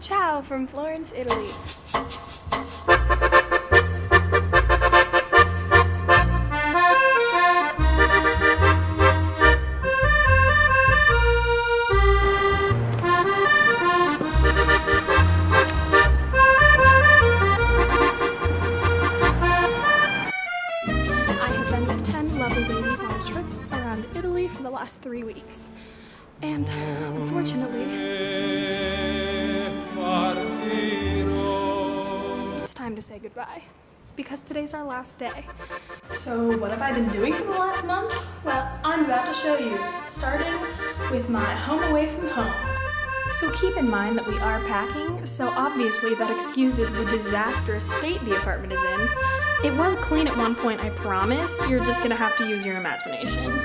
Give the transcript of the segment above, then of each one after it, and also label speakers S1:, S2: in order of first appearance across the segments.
S1: Ciao from Florence, Italy. I have been with 10 lovely ladies on a trip around Italy for the last 3 weeks. And unfortunately, it's time to say goodbye, because today's our last day. So what have I been doing for the last month? Well, I'm about to show you, starting with my home away from home. So keep in mind that we are packing, so obviously that excuses the disastrous state the apartment is in. It was clean at one point, I promise. You're just gonna have to use your imagination.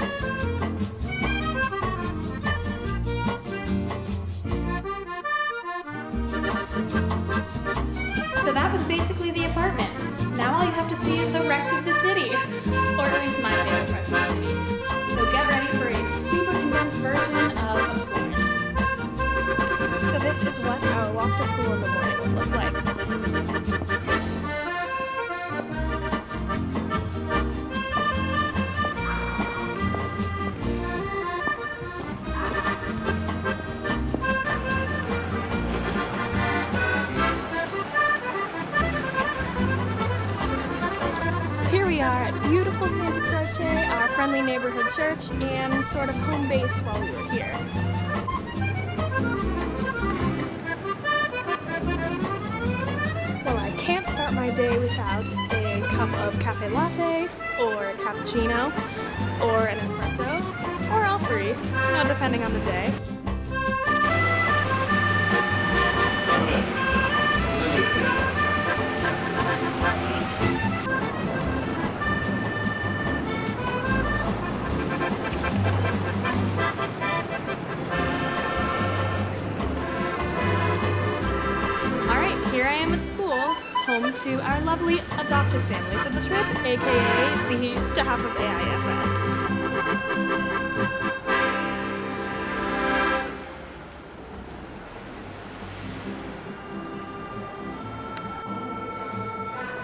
S1: So that was basically the apartment. Now all you have to see is the rest of the city. Or at least my favorite parts of the city. So get ready for a super condensed version of Florence. So this is what our walk to school in the morning would look like. Here we are at beautiful Santa Croce, our friendly neighborhood church, and sort of home base while we were here. Well, I can't start my day without a cup of cafe latte, or a cappuccino, or an espresso, or all three, depending on the day. Here I am at school, home to our lovely adopted family for the trip, aka the staff of AIFS.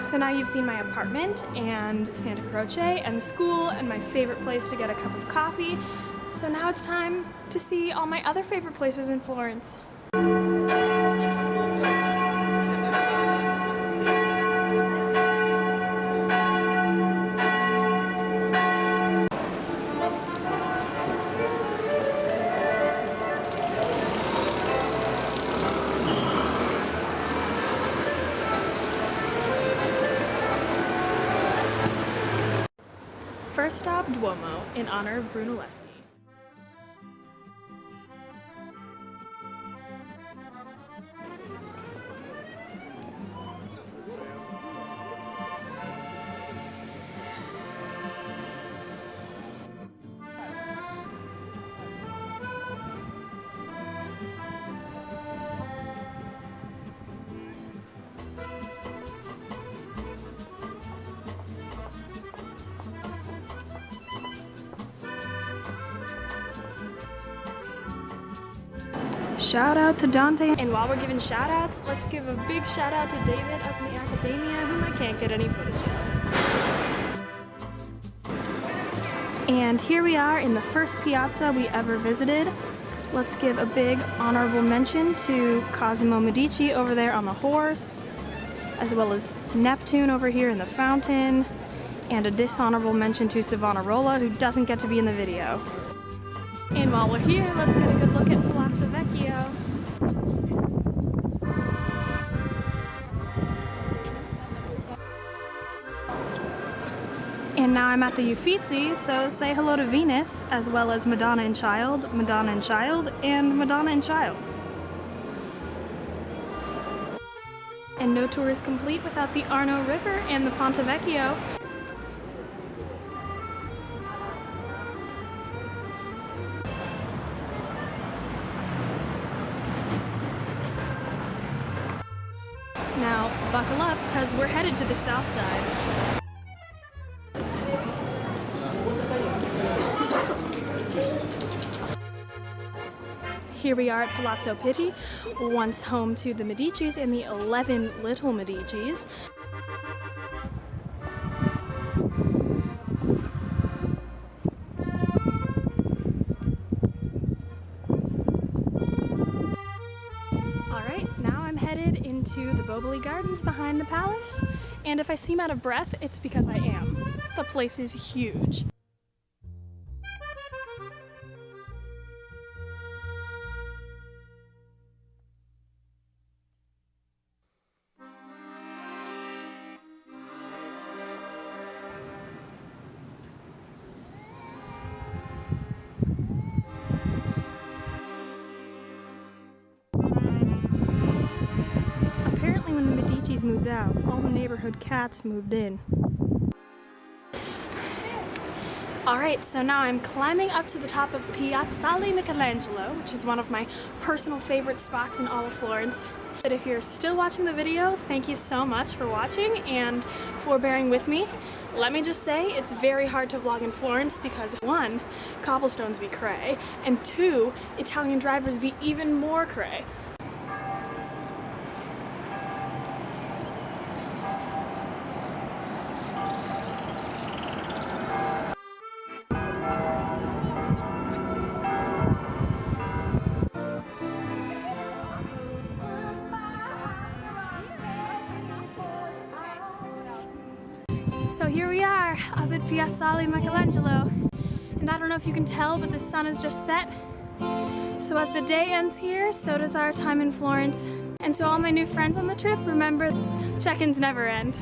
S1: So now you've seen my apartment and Santa Croce and school and my favorite place to get a cup of coffee. So now it's time to see all my other favorite places in Florence. First stop, Duomo, in honor of Brunelleschi. Shout out to Dante, and while we're giving shout outs, let's give a big shout out to David up in the Academia, whom I can't get any footage of. And here we are in the first piazza we ever visited. Let's give a big honorable mention to Cosimo Medici over there on the horse, as well as Neptune over here in the fountain, and a dishonorable mention to Savonarola, who doesn't get to be in the video. And while we're here, let's get a good look at Palazzo Vecchio. And now I'm at the Uffizi, so say hello to Venus, as well as Madonna and Child, and Madonna and Child. And no tour is complete without the Arno River and the Ponte Vecchio. Now, buckle up, because we're headed to the south side. here we are at Palazzo Pitti, once home to the Medicis and the 11 little Medicis. Alright, now I'm headed into the Bocelli Gardens behind the palace, and if I seem out of breath, it's because I am. The place is huge. Apparently when the Medicis moved out, all the neighborhood cats moved in. Alright, so now I'm climbing up to the top of Piazzale Michelangelo, which is one of my personal favorite spots in all of Florence. But if you're still watching the video, thank you so much for watching and for bearing with me. Let me just say, it's very hard to vlog in Florence because 1, cobblestones be cray, and 2, Italian drivers be even more cray. So here we are, up at Piazzale Michelangelo. And I don't know if you can tell, but the sun has just set. So as the day ends here, so does our time in Florence. And to all my new friends on the trip, remember, check-ins never end.